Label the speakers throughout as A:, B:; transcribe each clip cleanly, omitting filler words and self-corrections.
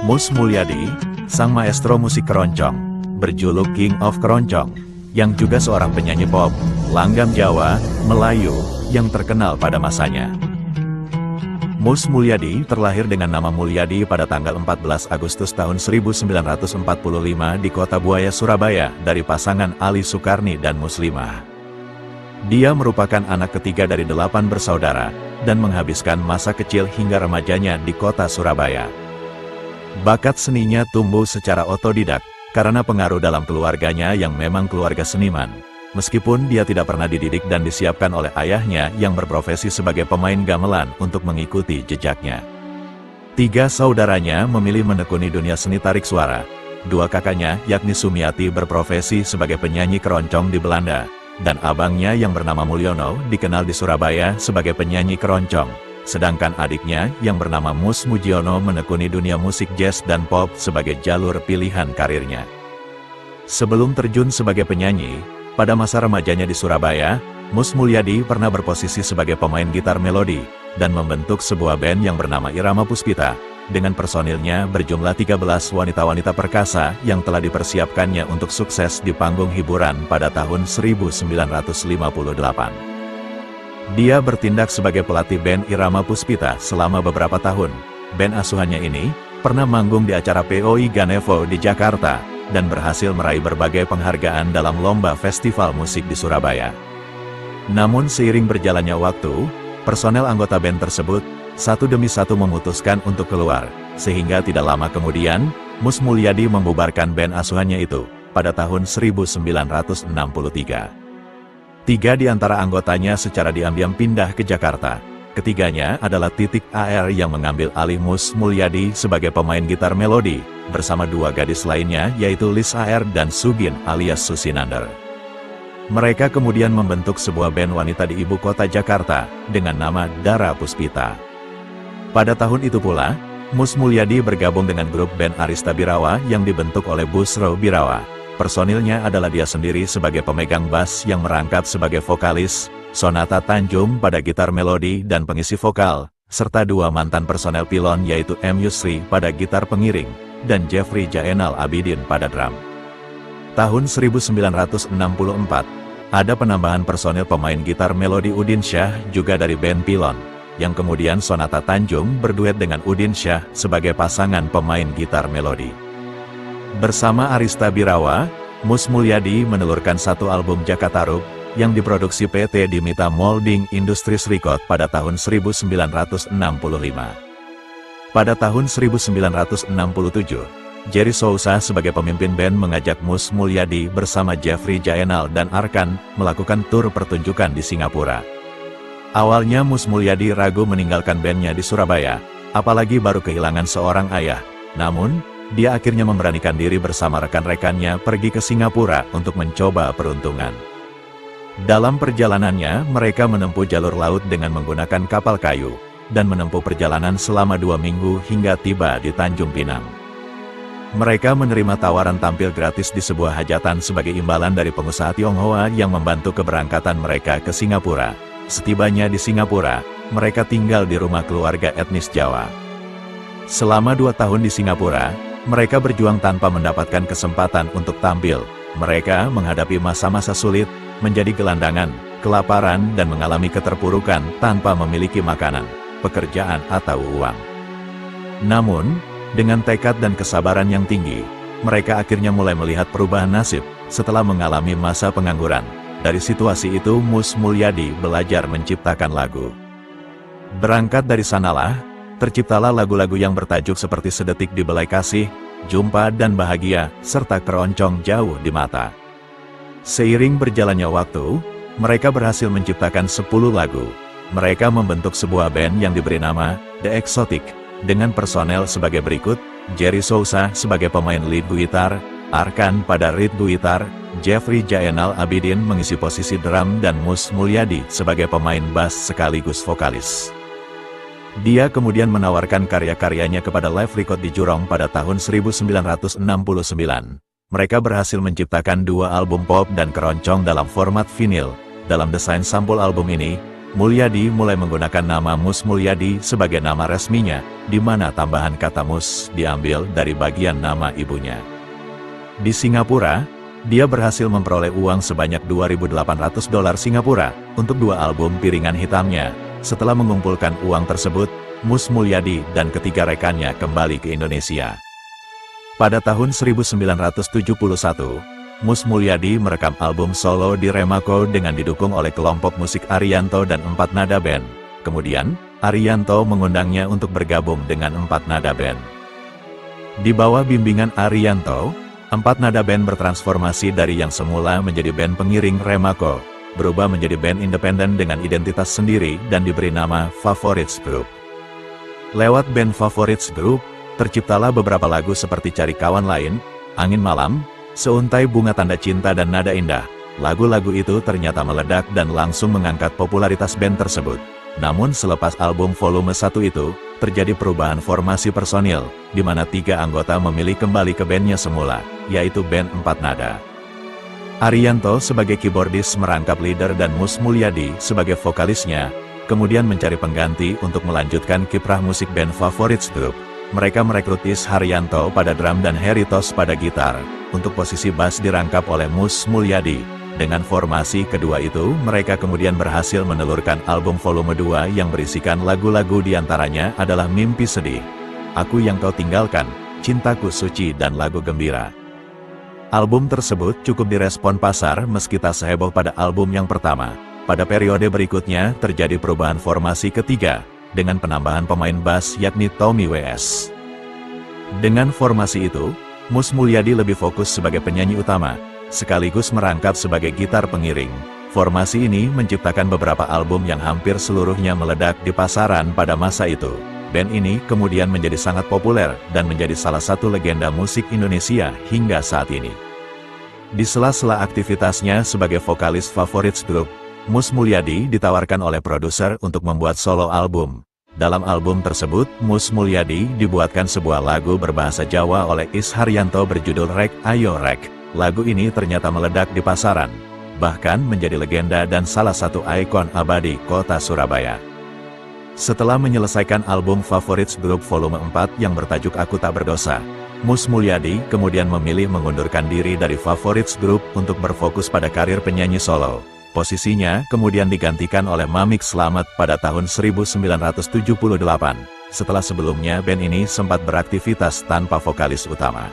A: Mus Mulyadi, sang maestro musik keroncong, berjuluk King of Keroncong, yang juga seorang penyanyi pop, langgam Jawa, Melayu, yang terkenal pada masanya. Mus Mulyadi terlahir dengan nama Mulyadi pada tanggal 14 Agustus tahun 1945 di Kota Buaya, Surabaya, dari pasangan Ali Sukarni dan Muslimah. Dia merupakan anak ketiga dari 8 bersaudara, dan menghabiskan masa kecil hingga remajanya di kota Surabaya. Bakat seninya tumbuh secara otodidak, karena pengaruh dalam keluarganya yang memang keluarga seniman. Meskipun dia tidak pernah dididik dan disiapkan oleh ayahnya yang berprofesi sebagai pemain gamelan untuk mengikuti jejaknya. 3 saudaranya memilih menekuni dunia seni tarik suara. 2 kakaknya, yakni Sumiati, berprofesi sebagai penyanyi keroncong di Belanda, dan abangnya yang bernama Mulyono dikenal di Surabaya sebagai penyanyi keroncong. Sedangkan adiknya yang bernama Mus Mujiono menekuni dunia musik jazz dan pop sebagai jalur pilihan karirnya. Sebelum terjun sebagai penyanyi, pada masa remajanya di Surabaya, Mus Mulyadi pernah berposisi sebagai pemain gitar melodi, dan membentuk sebuah band yang bernama Irama Puspita, dengan personilnya berjumlah 13 wanita-wanita perkasa yang telah dipersiapkannya untuk sukses di panggung hiburan pada tahun 1958. Dia bertindak sebagai pelatih band Irama Puspita selama beberapa tahun. Band asuhannya ini pernah manggung di acara POI Ganevo di Jakarta, dan berhasil meraih berbagai penghargaan dalam lomba festival musik di Surabaya. Namun seiring berjalannya waktu, personel anggota band tersebut, satu demi satu memutuskan untuk keluar, sehingga tidak lama kemudian, Mus Mulyadi membubarkan band asuhannya itu, pada tahun 1963. 3 di antara anggotanya secara diam-diam pindah ke Jakarta. Ketiganya adalah Titik AR yang mengambil alih Mus Mulyadi sebagai pemain gitar melodi, bersama 2 gadis lainnya yaitu Lis AR dan Sugin alias Susinander. Mereka kemudian membentuk sebuah band wanita di ibu kota Jakarta, dengan nama Dara Puspita. Pada tahun itu pula, Mus Mulyadi bergabung dengan grup band Arista Birawa yang dibentuk oleh Busro Birawa. Personilnya adalah dia sendiri sebagai pemegang bass yang merangkap sebagai vokalis, Sonata Tanjung pada gitar melodi dan pengisi vokal, serta 2 mantan personel pilon yaitu M. Yusri pada gitar pengiring, dan Jeffrey Jaenal Abidin pada drum. Tahun 1964, ada penambahan personil pemain gitar melodi Udin Syah juga dari band pilon, yang kemudian Sonata Tanjung berduet dengan Udin Syah sebagai pasangan pemain gitar melodi. Bersama Arista Birawa, Mus Mulyadi menelurkan 1 album Jakatarub, yang diproduksi PT Dimita Molding Industries Record pada tahun 1965. Pada tahun 1967, Jerry Sousa sebagai pemimpin band mengajak Mus Mulyadi bersama Jeffrey Jaenal dan Arkan melakukan tur pertunjukan di Singapura. Awalnya Mus Mulyadi ragu meninggalkan bandnya di Surabaya, apalagi baru kehilangan seorang ayah. Namun, dia akhirnya memberanikan diri bersama rekan-rekannya pergi ke Singapura untuk mencoba peruntungan. Dalam perjalanannya, mereka menempuh jalur laut dengan menggunakan kapal kayu, dan menempuh perjalanan selama 2 minggu hingga tiba di Tanjung Pinang. Mereka menerima tawaran tampil gratis di sebuah hajatan sebagai imbalan dari pengusaha Tionghoa yang membantu keberangkatan mereka ke Singapura. Setibanya di Singapura, mereka tinggal di rumah keluarga etnis Jawa. Selama 2 tahun di Singapura, mereka berjuang tanpa mendapatkan kesempatan untuk tampil. Mereka menghadapi masa-masa sulit, menjadi gelandangan, kelaparan dan mengalami keterpurukan tanpa memiliki makanan, pekerjaan atau uang. Namun, dengan tekad dan kesabaran yang tinggi, mereka akhirnya mulai melihat perubahan nasib setelah mengalami masa pengangguran. Dari situasi itu Mus Mulyadi belajar menciptakan lagu. Berangkat dari sanalah, terciptalah lagu-lagu yang bertajuk seperti Sedetik di Belai Kasih, Jumpa dan Bahagia, serta Keroncong Jauh di Mata. Seiring berjalannya waktu, mereka berhasil menciptakan 10 lagu. Mereka membentuk sebuah band yang diberi nama The Exotic, dengan personel sebagai berikut: Jerry Sousa sebagai pemain lead gitar, Arkan pada lead gitar, Jeffrey Jaenal Abidin mengisi posisi drum dan Mus Mulyadi sebagai pemain bass sekaligus vokalis. Dia kemudian menawarkan karya-karyanya kepada Live Record di Jurong pada tahun 1969. Mereka berhasil menciptakan 2 album pop dan keroncong dalam format vinil. Dalam desain sampul album ini, Mulyadi mulai menggunakan nama Mus Mulyadi sebagai nama resminya, di mana tambahan kata Mus diambil dari bagian nama ibunya. Di Singapura, dia berhasil memperoleh uang sebanyak $2.800 Singapura untuk 2 album Piringan Hitamnya. Setelah mengumpulkan uang tersebut, Mus Mulyadi dan ketiga rekannya kembali ke Indonesia. Pada tahun 1971, Mus Mulyadi merekam album solo di Remako dengan didukung oleh kelompok musik Ariyanto dan 4 Nada Band. Kemudian, Ariyanto mengundangnya untuk bergabung dengan 4 Nada Band. Di bawah bimbingan Ariyanto, 4 Nada Band bertransformasi dari yang semula menjadi band pengiring Remako, berubah menjadi band independen dengan identitas sendiri dan diberi nama Favorites Group. Lewat band Favorites Group, terciptalah beberapa lagu seperti Cari Kawan Lain, Angin Malam, Seuntai Bunga Tanda Cinta dan Nada Indah. Lagu-lagu itu ternyata meledak dan langsung mengangkat popularitas band tersebut. Namun selepas album volume 1 itu, terjadi perubahan formasi personil, di mana 3 anggota memilih kembali ke bandnya semula, yaitu band 4 Nada. Ariyanto sebagai keyboardis merangkap leader dan Mus Mulyadi sebagai vokalisnya, kemudian mencari pengganti untuk melanjutkan kiprah musik band Favorites Group. Mereka merekrut Is Haryanto pada drum dan Heri Tos pada gitar. Untuk posisi bass dirangkap oleh Mus Mulyadi. Dengan formasi kedua itu, mereka kemudian berhasil menelurkan album volume 2 yang berisikan lagu-lagu diantaranya adalah Mimpi Sedih, Aku Yang Kau Tinggalkan, Cintaku Suci dan lagu Gembira. Album tersebut cukup direspon pasar meski tak seheboh pada album yang pertama. Pada periode berikutnya terjadi perubahan formasi ketiga, dengan penambahan pemain bass yakni Tommy W.S. Dengan formasi itu, Mus Mulyadi lebih fokus sebagai penyanyi utama, sekaligus merangkap sebagai gitar pengiring. Formasi ini menciptakan beberapa album yang hampir seluruhnya meledak di pasaran pada masa itu. Band ini kemudian menjadi sangat populer dan menjadi salah satu legenda musik Indonesia hingga saat ini. Di sela-sela aktivitasnya sebagai vokalis Favorites Group, Mus Mulyadi ditawarkan oleh produser untuk membuat solo album. Dalam album tersebut, Mus Mulyadi dibuatkan sebuah lagu berbahasa Jawa oleh Is Haryanto berjudul Rek Ayo Rek. Lagu ini ternyata meledak di pasaran, bahkan menjadi legenda dan salah satu ikon abadi kota Surabaya. Setelah menyelesaikan album Favorites Group volume 4 yang bertajuk Aku Tak Berdosa, Mus Mulyadi kemudian memilih mengundurkan diri dari Favorites Group untuk berfokus pada karir penyanyi solo. Posisinya kemudian digantikan oleh Mamik Slamet pada tahun 1978, setelah sebelumnya band ini sempat beraktivitas tanpa vokalis utama.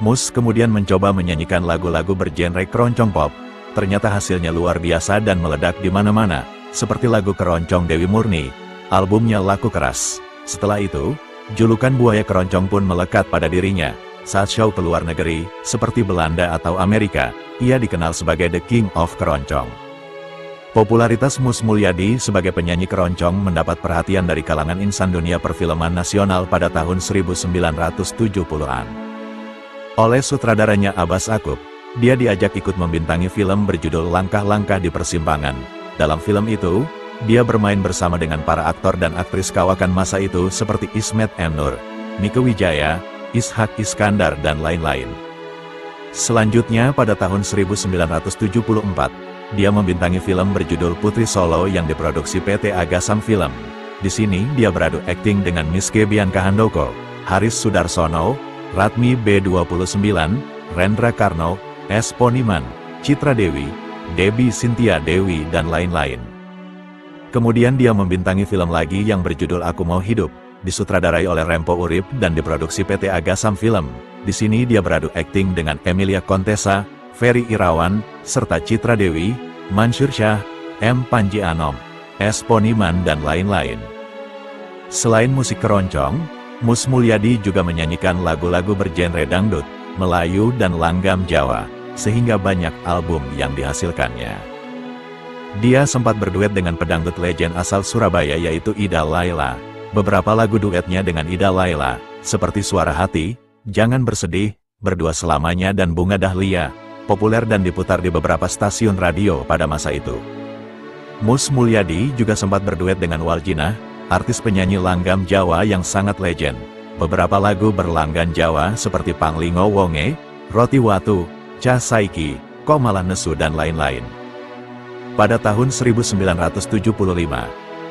A: Mus kemudian mencoba menyanyikan lagu-lagu bergenre keroncong pop. Ternyata hasilnya luar biasa dan meledak di mana-mana, seperti lagu Keroncong Dewi Murni, albumnya laku keras. Setelah itu, julukan Buaya Keroncong pun melekat pada dirinya. Saat show ke luar negeri, seperti Belanda atau Amerika, ia dikenal sebagai The King of Keroncong. Popularitas Mus Mulyadi sebagai penyanyi keroncong mendapat perhatian dari kalangan insan dunia perfilman nasional pada tahun 1970-an. Oleh sutradaranya Abbas Akub, dia diajak ikut membintangi film berjudul Langkah-Langkah di Persimpangan. Dalam film itu, dia bermain bersama dengan para aktor dan aktris kawakan masa itu seperti Ismet M. Nur, Mieke Wijaya, Ishak Iskandar dan lain-lain. Selanjutnya pada tahun 1974, dia membintangi film berjudul Putri Solo yang diproduksi PT Agasam Film. Di sini dia beradu akting dengan Miske Bianca Handoko, Haris Sudarsono, Ratmi B29, Rendra Karno, S. Poniman, Citra Dewi, Debbie Cynthia Dewi dan lain-lain. Kemudian dia membintangi film lagi yang berjudul Aku Mau Hidup, disutradarai oleh Rempo Urip dan diproduksi PT Agasam Film. Di sini dia beradu akting dengan Emilia Contessa, Ferry Irawan, serta Citra Dewi, Mansur Shah, M. Panji Anom, S. Poniman dan lain-lain. Selain musik keroncong, Mus Mulyadi juga menyanyikan lagu-lagu bergenre dangdut, Melayu dan langgam Jawa, sehingga banyak album yang dihasilkannya. Dia sempat berduet dengan pedangdut legend asal Surabaya yaitu Ida Laila. Beberapa lagu duetnya dengan Ida Laila, seperti Suara Hati, Jangan Bersedih, Berdua Selamanya dan Bunga Dahlia, populer dan diputar di beberapa stasiun radio pada masa itu. Mus Mulyadi juga sempat berduet dengan Waljina, artis penyanyi langgam Jawa yang sangat legend. Beberapa lagu berlanggan Jawa seperti Panglingo Wonge, Roti Watu, Cah Saiki, Kok Malah Nesu dan lain-lain. Pada tahun 1975,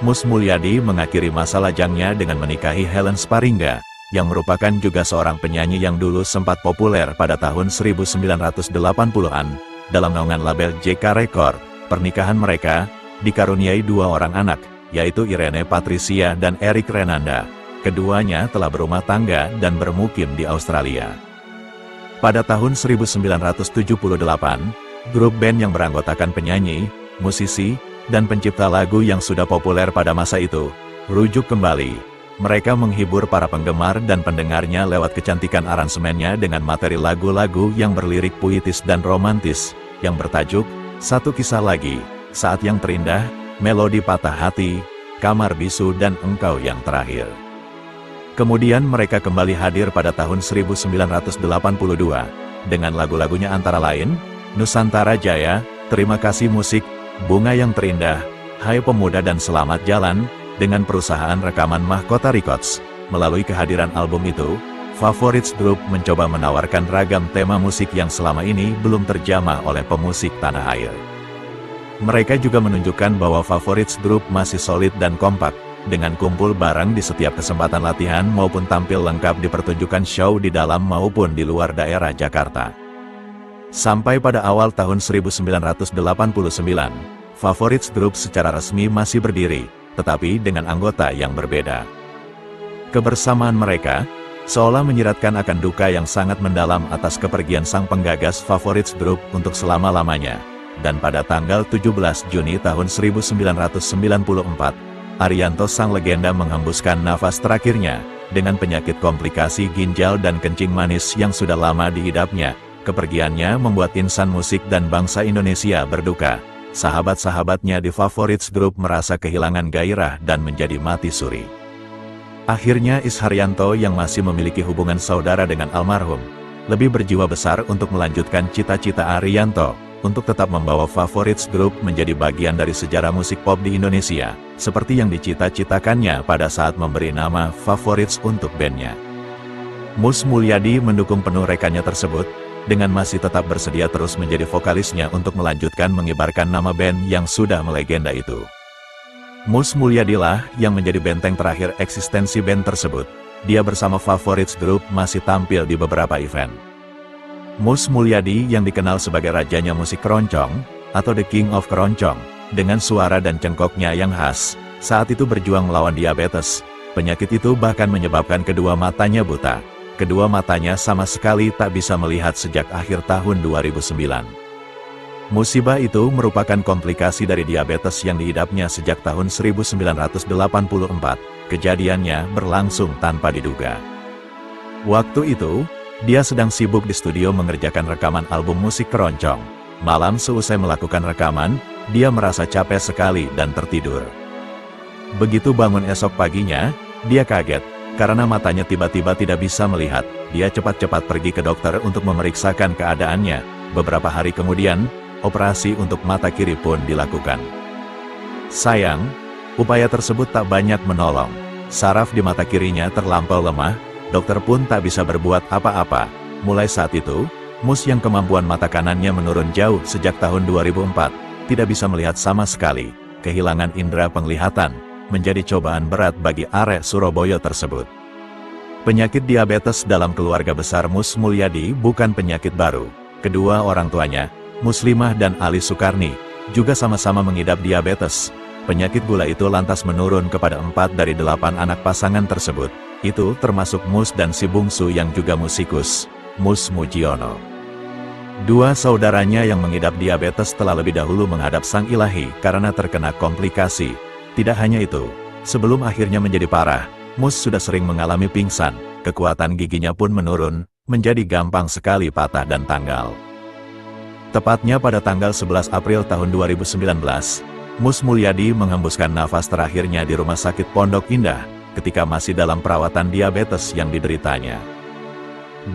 A: Mus Mulyadi mengakhiri masa lajangnya dengan menikahi Helen Sparingga, yang merupakan juga seorang penyanyi yang dulu sempat populer pada tahun 1980-an, dalam naungan label JK Record. Pernikahan mereka dikaruniai 2 orang anak, yaitu Irene Patricia dan Eric Renanda. Keduanya telah berumah tangga dan bermukim di Australia. Pada tahun 1978, grup band yang beranggotakan penyanyi, musisi, dan pencipta lagu yang sudah populer pada masa itu, rujuk kembali. Mereka menghibur para penggemar dan pendengarnya lewat kecantikan aransemennya dengan materi lagu-lagu yang berlirik puitis dan romantis, yang bertajuk Satu Kisah Lagi, Saat Yang Terindah, Melodi Patah Hati, Kamar Bisu, dan Engkau Yang Terakhir. Kemudian mereka kembali hadir pada tahun 1982, dengan lagu-lagunya antara lain, Nusantara Jaya, Terima Kasih Musik, Bunga Yang Terindah, Hai Pemuda dan Selamat Jalan, dengan perusahaan rekaman Mahkota Records. Melalui kehadiran album itu, Favourites Group mencoba menawarkan ragam tema musik yang selama ini belum terjamah oleh pemusik tanah air. Mereka juga menunjukkan bahwa Favourites Group masih solid dan kompak, dengan kumpul bareng di setiap kesempatan latihan maupun tampil lengkap di pertunjukan show di dalam maupun di luar daerah Jakarta. Sampai pada awal tahun 1989, Favourites Group secara resmi masih berdiri, tetapi dengan anggota yang berbeda. Kebersamaan mereka seolah menyiratkan akan duka yang sangat mendalam atas kepergian sang penggagas Favourites Group untuk selama-lamanya. Dan pada tanggal 17 Juni tahun 1994, Ariyanto sang legenda menghembuskan nafas terakhirnya, dengan penyakit komplikasi ginjal dan kencing manis yang sudah lama diidapnya. Kepergiannya membuat insan musik dan bangsa Indonesia berduka. Sahabat-sahabatnya di Favourites Group merasa kehilangan gairah dan menjadi mati suri. Akhirnya Haryanto yang masih memiliki hubungan saudara dengan almarhum, lebih berjiwa besar untuk melanjutkan cita-cita Ariyanto, untuk tetap membawa Favourites Group menjadi bagian dari sejarah musik pop di Indonesia, seperti yang dicita-citakannya pada saat memberi nama Favourites untuk bandnya. Mus Mulyadi mendukung penuh rekannya tersebut, dengan masih tetap bersedia terus menjadi vokalisnya untuk melanjutkan mengibarkan nama band yang sudah melegenda itu. Mus Mulyadilah yang menjadi benteng terakhir eksistensi band tersebut. Dia bersama Favourites Group masih tampil di beberapa event. Mus Mulyadi yang dikenal sebagai rajanya musik keroncong, atau The King of Keroncong, dengan suara dan cengkoknya yang khas, saat itu berjuang melawan diabetes. Penyakit itu bahkan menyebabkan kedua matanya buta. Kedua matanya sama sekali tak bisa melihat sejak akhir tahun 2009. Musibah itu merupakan komplikasi dari diabetes yang diidapnya sejak tahun 1984. Kejadiannya berlangsung tanpa diduga. Waktu itu, dia sedang sibuk di studio mengerjakan rekaman album musik keroncong. Malam seusai melakukan rekaman, dia merasa capek sekali dan tertidur. Begitu bangun esok paginya, dia kaget, karena matanya tiba-tiba tidak bisa melihat. Dia cepat-cepat pergi ke dokter untuk memeriksakan keadaannya. Beberapa hari kemudian, operasi untuk mata kiri pun dilakukan. Sayang, upaya tersebut tak banyak menolong. Saraf di mata kirinya terlampau lemah, dokter pun tak bisa berbuat apa-apa. Mulai saat itu, Mus yang kemampuan mata kanannya menurun jauh sejak tahun 2004, tidak bisa melihat sama sekali. Kehilangan indera penglihatan menjadi cobaan berat bagi arek Surabaya tersebut. Penyakit diabetes dalam keluarga besar Mus Mulyadi bukan penyakit baru. Kedua orang tuanya, Muslimah dan Ali Sukarni, juga sama-sama mengidap diabetes. Penyakit gula itu lantas menurun kepada 4 dari 8 anak pasangan tersebut. Itu termasuk Mus dan si bungsu yang juga musikus, Mus Mujiono. Dua saudaranya yang mengidap diabetes telah lebih dahulu menghadap Sang Ilahi karena terkena komplikasi. Tidak hanya itu, sebelum akhirnya menjadi parah, Mus sudah sering mengalami pingsan, kekuatan giginya pun menurun, menjadi gampang sekali patah dan tanggal. Tepatnya pada tanggal 11 April tahun 2019, Mus Mulyadi menghembuskan nafas terakhirnya di Rumah Sakit Pondok Indah, ketika masih dalam perawatan diabetes yang dideritanya.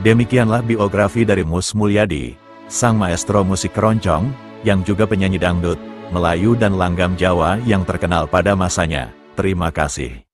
A: Demikianlah biografi dari Mus Mulyadi, sang maestro musik keroncong, yang juga penyanyi dangdut, Melayu dan langgam Jawa yang terkenal pada masanya. Terima kasih.